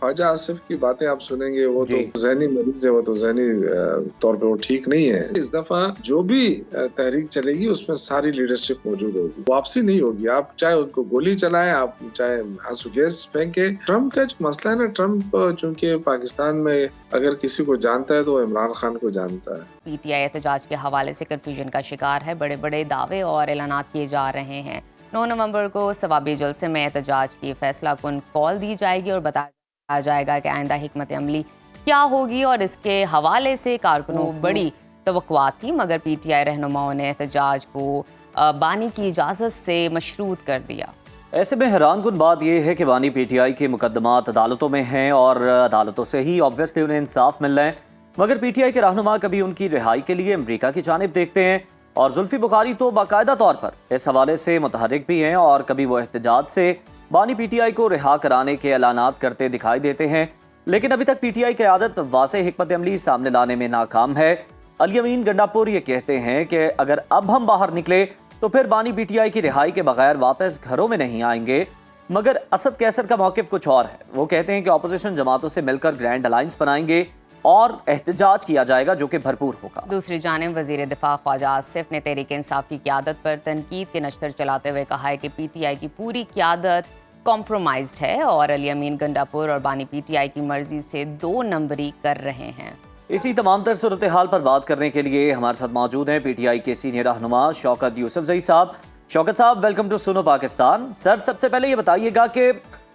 ख्वाजा आसिफ की बातें आप सुनेंगे, वो तो जी। ज़हनी मरीज है, वो तो ज़हनी तौर पे वो ठीक नहीं है। इस दफा जो भी तहरीक चलेगी उसमें सारी लीडरशिप मौजूद होगी, वापसी नहीं होगी। आप चाहे उनको गोली चलाएं, आप चाहे आंसू गैस फेंके। ट्रम्प का जो मसला है ना, ट्रम्प चूंकि पाकिस्तान में अगर किसी को जानता है तो वो इमरान खान को जानता है। पीटीआई एहतजाज के हवाले से कन्फ्यूजन का शिकार है। बड़े बड़े दावे और ऐलानात किए जा रहे हैं। 9 नवंबर को सवाबी जलसे में एहतजाज की फैसला कुन कॉल दी जाएगी और बताया जाएगा कि आइंदा हिकमत अमली क्या होगी। और इसके हवाले से कारकुनों बड़ी तवक्कुआत थी, मगर पीटीआई रहनुमाओं ने एहतजाज को बानी की इजाज़त से मशरूत कर दिया। ऐसे में हैरान कुन बात यह है कि बानी पीटीआई के मुकदमात अदालतों में हैं और अदालतों से ही ऑब्वियसली उन्हें इंसाफ मिल रहा है, मगर पीटीआई के रहनुमा कभी उनकी रिहाई के लिए अमेरिका की जानिब देखते हैं और जुल्फी बुखारी तो बाकायदा तौर पर इस हवाले से मुतहरिक भी हैं और कभी वो एहतजाज से बानी पीटीआई को रिहा कराने के ऐलानात करते दिखाई देते हैं। लेकिन अभी तक पीटीआई की आदत वाज़ेह हिकमत अमली सामने लाने में नाकाम है। अली अमीन गंडापुर ये कहते हैं कि अगर अब हम बाहर निकले तो फिर बानी पीटीआई की रिहाई के बगैर वापस घरों में नहीं आएंगे। मगर असद कैसर का मौक़िफ़ कुछ और है। वो कहते हैं कि अपोजिशन जमातों से मिलकर ग्रैंड अलायंस बनाएंगे और एहतजाज किया जाएगा जो कि भरपूर होगा। दूसरी जानिब वज़ीर दिफा ख्वाजा आसिफ ने तहरीक इंसाफ की क़यादत पर तनकीद के नश्तर चलाते हुए कहा है कि पीटीआई की पूरी क़यादत कॉम्प्रोमाइज्ड है और अली अमीन गंडापुर और बानी पीटीआई की मर्जी से 2 नंबरी कर रहे हैं। इसी तमाम तर सूरत हाल पर बात करने के लिए हमारे साथ मौजूद हैं पीटीआई के सीनियर रहनुमा शौकत यूसुफजई साहब। शौकत साहब, वेलकम टू सुनो पाकिस्तान। सर, सबसे पहले ये बताइएगा कि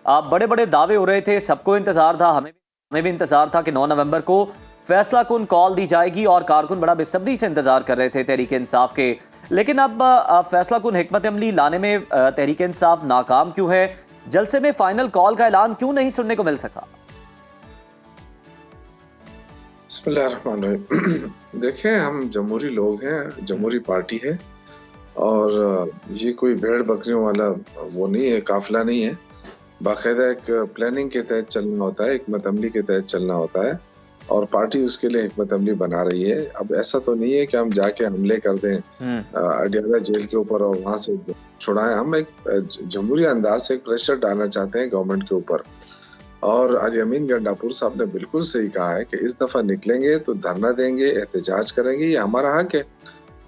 आप बड़े बड़े दावे हो रहे थे, सबको इंतजार था, हमें भी इंतजार था कि 9 नवंबर को फैसला कुन कॉल दी जाएगी और कारकुन बड़ा बेसब्री से इंतजार कर रहे थे तहरीक इंसाफ के। लेकिन अब फैसला कुन हिकमत अमली लाने में तहरीक इंसाफ नाकाम क्यों है? जलसे में फाइनल कॉल का ऐलान क्यों नहीं सुनने को मिल सका? बिस्मिल्लाहिर्रहमानिर्रहीम। देखें, हम जमहूरी लोग हैं, जमहूरी पार्टी है और ये कोई भेड़ बकरियों वाला वो नहीं है, काफिला नहीं है। बाकायदा एक प्लानिंग के तहत चलना होता है, हिकमत अमली के तहत चलना होता है और पार्टी उसके लिए हिकमत अमली बना रही है। अब ऐसा तो नहीं है कि हम जाके हमले कर दें अडियाला जेल के ऊपर और वहां से छुड़ाएं। हम एक जमहूरी अंदाज से एक प्रेशर डालना चाहते हैं गवर्नमेंट के ऊपर। और अली अमीन गंडापुर साहब ने बिल्कुल सही कहा है कि इस दफा निकलेंगे तो धरना देंगे, एहतजाज करेंगे, ये हमारा हक है।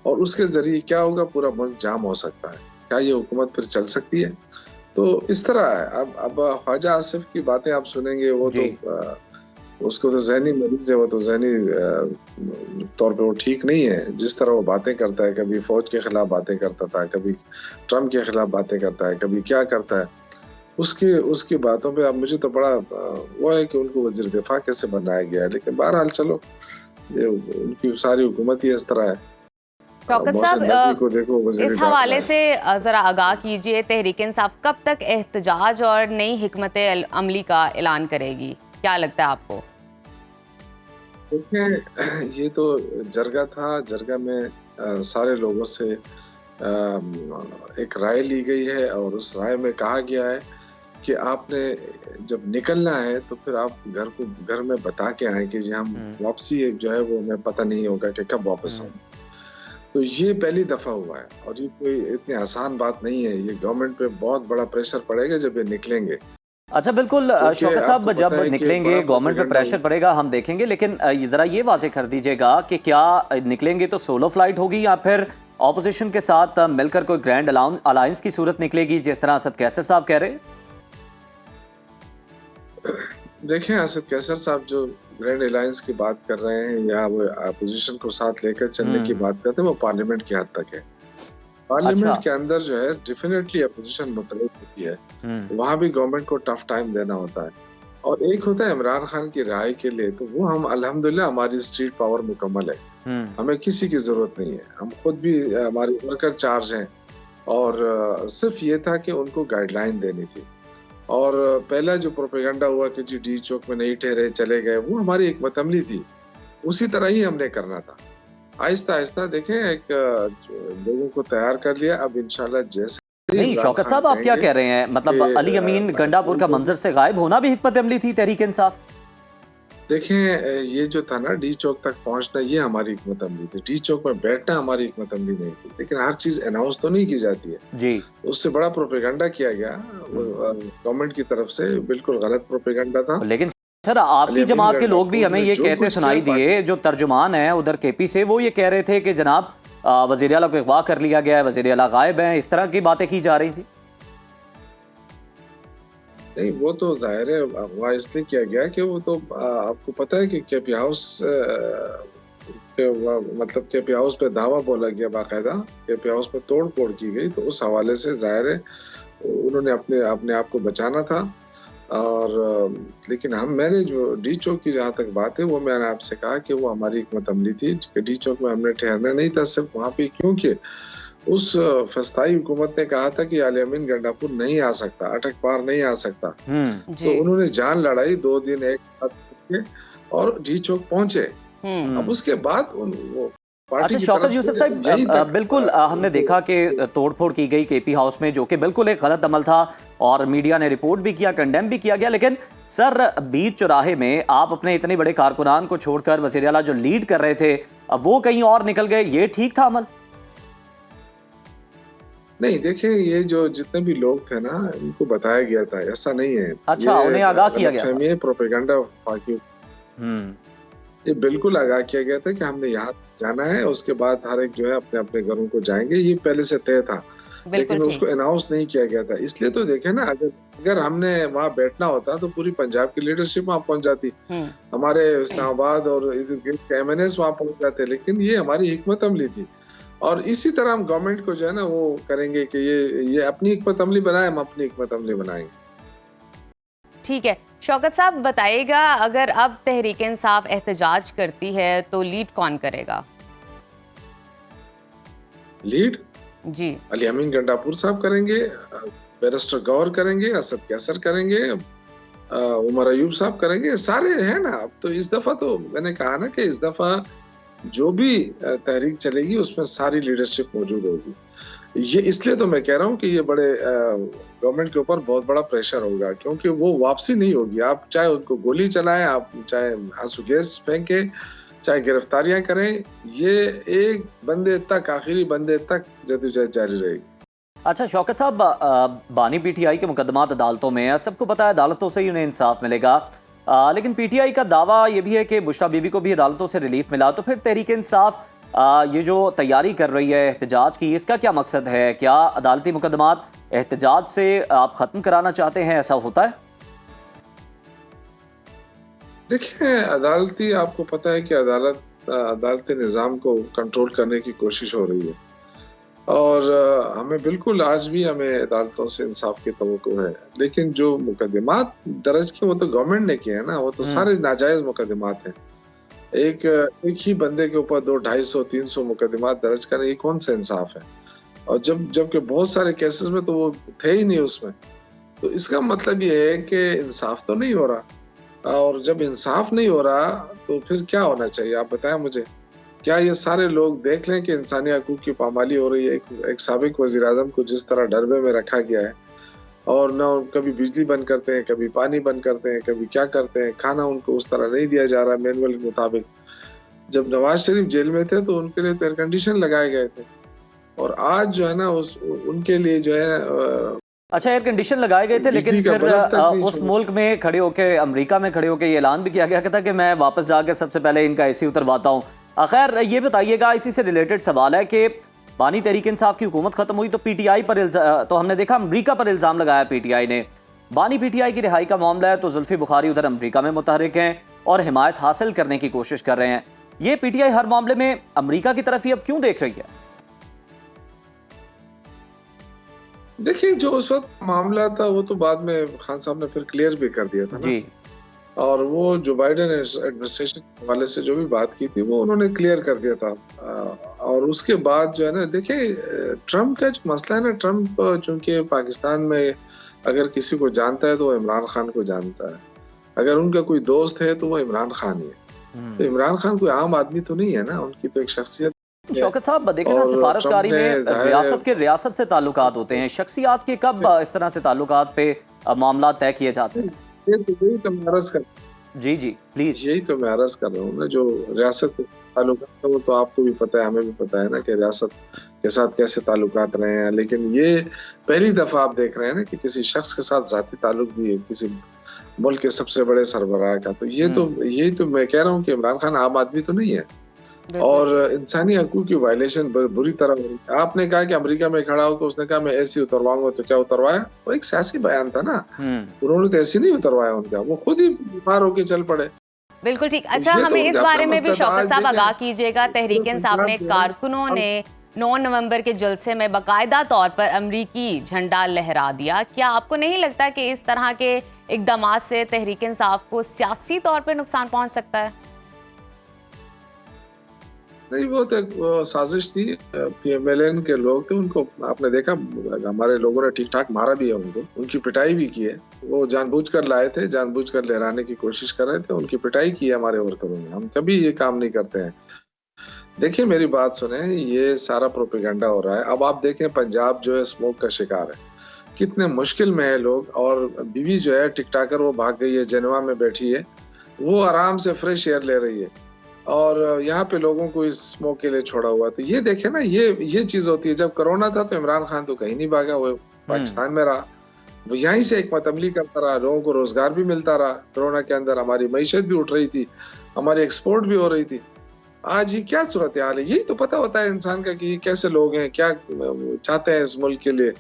और उसके जरिए क्या होगा, पूरा मुल्क जाम हो सकता है। क्या ये हुकूमत फिर चल सकती है? तो इस तरह है। अब ख्वाजा आसिफ की बातें आप सुनेंगे, वो तो उसको तो ज़हनी मरीज है, वो तो ज़हनी तौर पे वो ठीक नहीं है। जिस तरह वो बातें करता है, कभी फौज के खिलाफ बातें करता था, कभी ट्रम्प के खिलाफ बातें करता है, कभी क्या करता है, उसकी बातों पे अब मुझे तो बड़ा वो है कि उनको वज़ीर दिफा कैसे बनाया गया है। लेकिन बहरहाल चलो, ये उनकी सारी हुकूमत ही इस तरह है। शौकत साहब, को देखो, इस हवाले से ज़रा आगाह कीजिए, तहरीक इंसाफ कब तक एहतजाज और नई हिकमत अमली का ऐलान करेगी? क्या लगता है आपको? देखिए, ये तो जरगा था, जरगा में सारे लोगों से एक राय ली गई है और उस राय में कहा गया है कि आपने जब निकलना है तो फिर आप घर में बता के आए कि जी हम वापसी जो है वो हमें पता नहीं होगा कि कब वापस आए। तो ये पहली दफा हुआ है और ये कोई इतनी आसान बात नहीं है। ये गवर्नमेंट पे बहुत बड़ा प्रेशर पड़ेगा जब ये निकलेंगे। अच्छा, बिल्कुल शौकत साहब, जब निकलेंगे गवर्नमेंट पे प्रेशर पड़ेगा, हम देखेंगे। लेकिन जरा ये वाज़ेह कर दीजिएगा कि क्या निकलेंगे तो सोलो फ्लाइट होगी या फिर ऑपोजिशन के साथ मिलकर कोई ग्रैंड अलायंस की सूरत निकलेगी, जिस तरह असद कैसर साहब कह रहे हैं? देखें, असद कैसर साहब जो ग्रैंड अलायंस की बात कर रहे हैं या वो अपोजिशन को साथ लेकर चलने की बात करते हैं, वो पार्लियामेंट की हद तक है। पार्लियामेंट के अंदर जो है डेफिनेटली अपोजिशन मुतलक होती है, वहां भी गवर्नमेंट को टफ टाइम देना होता है। और एक होता है इमरान खान की रिहाई के लिए, तो वो हम अल्हम्दुलिल्लाह हमारी स्ट्रीट पावर मुकम्मल है, हमें किसी की जरूरत नहीं है। हम खुद भी, हमारे वर्कर चार्ज हैं और सिर्फ ये था कि उनको गाइडलाइन देनी थी। और पहला जो प्रोपेगेंडा हुआ कि जी डी चौक में नहीं ठहरे, चले गए, वो हमारी हिकमत अमली थी, उसी तरह ही हमने करना था। आहिस्ता आहिस्ता देखें, एक लोगों को तैयार कर लिया। अब इंशाल्लाह जैसे नहीं, शौकत साहब आप क्या कह रहे हैं? मतलब अली अमीन गंडापुर का मंजर से गायब होना भी हिकमत अमली थी तहरीक इंसाफ? देखें, ये जो था ना डी चौक तक पहुंचना, ये हमारी हिकमत अमली थी। डी चौक में बैठना हमारी हिकमत अमली नहीं थी। लेकिन हर चीज अनाउंस तो नहीं की जाती है, जी उससे बड़ा प्रोपेगेंडा किया गया गवर्नमेंट की तरफ से, बिल्कुल गलत प्रोपेगेंडा था। लेकिन सर आपकी अली जमात के अमीन लोग भी गंडापुर हमें ने ये जो कहते कुछ सुनाई किया, दिए, जो तर्जुमान है उधर केपी से, वो ये कह रहे थे कि जनाब वजीर आला को अगवा कर लिया गया है, वजीर आला गायब हैं, इस तरह की बातें की जा रही थी। नहीं, वो तो जाहिर है अगवा इसलिए किया गया कि वो तो आपको पता है कि केपी हाउस मतलब केपी हाउस पे धावा बोला गया, बाकायदा केपी हाउस पे तोड़ फोड़ की गई। तो उस हवाले से जाहिर है उन्होंने अपने आप को बचाना था। और लेकिन मैंने जो डी चौक की जहाँ तक बात है, वो मैंने आपसे कहा कि वो हमारी हिकमत अमली थी कि डी चौक में हमने ठहरना नहीं था सिर्फ वहाँ पे, क्योंकि उस फस्ताई हुकूमत ने कहा था कि अली अमीन गंडापुर नहीं आ सकता, अटक पार नहीं आ सकता। तो उन्होंने जान लड़ाई, 2 दिन एक साथ और डी चौक पहुंचे। अब उसके बाद वो अच्छा शौकत यूसुफ साहब, बिल्कुल हमने देखा कि तोड़फोड़ की गई केपी हाउस में, जो कि बिल्कुल एक गलत अमल था और मीडिया ने रिपोर्ट भी किया, कंडेम भी किया गया। लेकिन सर बीच चौराहे में आप अपने इतने बड़े कारकुनान को छोड़कर वज़ीर आला जो लीड कर रहे थे, अब वो कहीं और निकल गए, ये ठीक था अमल? नहीं, देखिए, ये जो जितने भी लोग थे ना, इनको बताया गया था, ऐसा नहीं है। अच्छा, उन्हें आगाह किया गया था। ये प्रोपेगेंडा फाकी, ये बिल्कुल आगाह किया गया था कि हमने यहाँ जाना है, उसके बाद हर एक जो है अपने अपने घरों को जाएंगे, ये पहले से तय था। लेकिन उसको अनाउंस नहीं किया गया था। इसलिए तो देखे ना, अगर हमने वहाँ बैठना होता तो पूरी पंजाब की लीडरशिप वहाँ पहुंच जाती, हमारे इस्लामाबाद और इधर के MNAs वहाँ पहुंच जाते। लेकिन ये हमारी हिकमत अमली थी, और इसी तरह हम गवर्नमेंट को जो है ना वो करेंगे कि ये अपनी हिकमत अमली बनाए, हम अपनी हिकमत अमली बनाएंगे। ठीक है शौकत साहब, बताइएगा अगर अब तहरीक इंसाफ एहतजाज करती है तो लीड कौन करेगा? लीड जी अली अमीन गंडापुर साहब करेंगे, बैरिस्टर गौर करेंगे, असद कैसर करेंगे, उमर अयूब साहब करेंगे, सारे हैं ना। अब तो इस दफा तो मैंने कहा ना कि इस दफा जो भी तहरीक चलेगी उसमें सारी लीडरशिप मौजूद होगी। ये इसलिए तो मैं कह रहा हूँ कि ये बड़े गवर्नमेंट के ऊपर बहुत बड़ा प्रेशर होगा, क्योंकि वो वापसी नहीं होगी। आप चाहे उनको गोली चलाएं, आप चाहे आंसू गैस फेंके, चाहे गिरफ्तारियां करें, ये एक बंदे तक, आखिरी बंदे तक जद्दोजहद जारी रहेगी। अच्छा शौकत साहब, बानी PTI के मुकदमात अदालतों में है, सबको पता है अदालतों से ही उन्हें इंसाफ मिलेगा, लेकिन PTI का दावा ये भी है कि बुशरा बीबी को भी अदालतों से रिलीफ मिला। तो फिर तहरीक इंसाफ ये जो तैयारी कर रही है एहतजाज की, इसका क्या मकसद है? क्या अदालती मुकदमात एहतजाज से आप ख़त्म कराना चाहते हैं, ऐसा होता है? देखिए, अदालती, आपको पता है कि अदालती निज़ाम को कंट्रोल करने की कोशिश हो रही है, और हमें बिल्कुल आज भी हमें अदालतों से इंसाफ की तवक्को है। लेकिन जो मुकदमात दर्ज किए वो तो गवर्नमेंट ने किए हैं ना, वो तो सारे नाजायज मुकदमात हैं। एक ही बंदे के ऊपर 200-250-300 मुकदमात दर्ज करने, ये कौन सा इंसाफ है? और जबकि बहुत सारे केसेस में तो वो थे ही नहीं उसमें। तो इसका मतलब ये है कि इंसाफ तो नहीं हो रहा, और जब इंसाफ नहीं हो रहा तो फिर क्या होना चाहिए, आप बताएं मुझे। क्या ये सारे लोग देख लें कि इंसानी हकूक की पामाली हो रही है? एक साबिक वजीर आज़म को जिस तरह डरबे में रखा गया है, और न कभी बिजली बंद करते हैं, कभी पानी बंद करते हैं, कभी क्या करते हैं, खाना उनको उस तरह नहीं दिया जा रहा मैनुअल के मुताबिक। जब नवाज शरीफ जेल में थे तो उनके लिए तो एयर कंडीशन लगाए गए थे, और आज जो है ना उनके लिए जो है अच्छा एयर कंडीशन लगाए गए थे, लेकिन फिर उस मुल्क में खड़े होकर, अमेरिका में खड़े होकर ये ऐलान भी किया गया था कि मैं वापस जाकर सबसे पहले इनका AC उतरवाता हूँ। खैर ये बताइएगा, इसी से रिलेटेड सवाल है कि बानी तहरीक इंसाफ की हुकूमत खत्म हुई तो PTI पर तो हमने देखा अमेरिका पर इल्ज़ाम लगाया PTI ने। बानी PTI की रिहाई का मामला है तो जुल्फी बुखारी उधर अमेरिका में मुतहरिक हैं और हिमायत हासिल करने की कोशिश कर रहे हैं। ये PTI हर मामले में अमेरिका की तरफ ही अब क्यों देख रही है? देखिए, जो उस वक्त मामला था वो तो बाद में खान साहब ने फिर क्लियर भी कर दिया था ना। जी, और वो जो बाइडेन एडमिनिस्ट्रेशन के हवाले से जो भी बात की थी वो उन्होंने क्लियर कर दिया था। और उसके बाद जो है ना, देखिए ट्रम्प का जो मसला है ना, ट्रम्प चूंकि पाकिस्तान में अगर किसी को जानता है तो वो इमरान खान को जानता है, अगर उनका कोई दोस्त है तो वो इमरान खान ही है। तो इमरान खान कोई आम आदमी तो नहीं है ना, उनकी तो एक शख्सियत। शौकत साहब देखें ना, सिफारतकारी में रियासत से ताल्लुकात होते हैं, शख्सियात के कब इस तरह से ताल्लुकात पे मामला तय किए जाते हैं? ये तो वही तो अर्ज कर, जी जी प्लीज। यही तो मैं अर्ज कर रहा हूँ ना, जो रियासत के ताल्लुकात है वो तो आपको भी पता है, हमें भी पता है ना कि रियासत के साथ कैसे ताल्लुकात रहे हैं, लेकिन ये पहली दफा आप देख रहे हैं ना कि किसी शख्स के साथ जाती ताल्लुक भी है, किसी मुल्क के सबसे बड़े सरबराह का। तो यही तो मैं कह रहा हूँ कि इमरान खान आम आदमी तो नहीं है, और इंसानी हकूक की वायलेशन बुरी तरह हो रही है। आपने कहा कि अमेरिका में खड़ा होकर उसने कहा मैं ऐसी उतरवाऊंगा, तो क्या उतरवाया? वो एक सियासी बयान था ना, उन्होंने तो ऐसी नहीं उतरवाया उनका, वो खुद ही बीमार होकर चल पड़े। बिल्कुल ठीक। अच्छा, हमें इस बारे में भी शौकत साहब आगाह कीजिएगा, तहरीक इंसाफ ने कारकुनों ने 9 नवंबर के जलसे में बाकायदा तौर पर अमरीकी झंडा लहरा दिया। क्या आपको नहीं लगता कि इस तरह के इकदामात से तहरीक इंसाफ को सियासी तौर पर नुकसान पहुंच सकता है? नहीं, वो तो एक साजिश थी, PMLN के लोग थे, उनको आपने देखा हमारे लोगों ने ठीक ठाक मारा भी है, उनकी पिटाई भी की है। वो जानबूझकर लाए थे, जानबूझकर लहराने की कोशिश कर रहे थे, उनकी पिटाई की है हमारे वर्करों ने। हम कभी ये काम नहीं करते हैं। देखिए मेरी बात सुने, ये सारा प्रोपेगेंडा हो रहा है। अब आप देखें पंजाब जो है स्मोक का शिकार है, कितने मुश्किल में है लोग, और बीवी जो है टिकटाकर वो भाग गई है, जेनेवा में बैठी है, वो आराम से फ्रेश एयर ले रही है, और यहाँ पे लोगों को इस स्मोक के लिए छोड़ा हुआ। तो ये देखे ना, ये चीज होती है। जब कोरोना था तो इमरान खान तो कहीं नहीं भागा, वो पाकिस्तान में रहा, वो यहीं से एक मतबली करता रहा, लोगों को रोजगार भी मिलता रहा। कोरोना के अंदर हमारी मईशत भी उठ रही थी, हमारी एक्सपोर्ट भी हो रही थी। आज ये क्या सूरत हाल है? यही तो पता होता है इंसान का कि कैसे लोग हैं, क्या चाहते हैं इस मुल्क के लिए।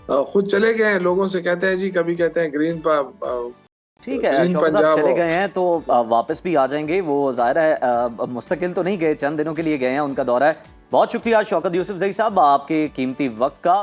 खुद चले गए हैं, लोगों से कहते हैं जी, कभी कहते हैं ग्रीन ठीक है, शौकत साहब चले गए हैं तो वापस भी आ जाएंगे। वो जाहिर है मुस्तकिल तो नहीं गए, चंद दिनों के लिए गए हैं, उनका दौरा है। बहुत शुक्रिया शौकत यूसुफ जई साहब आपके कीमती वक्त का।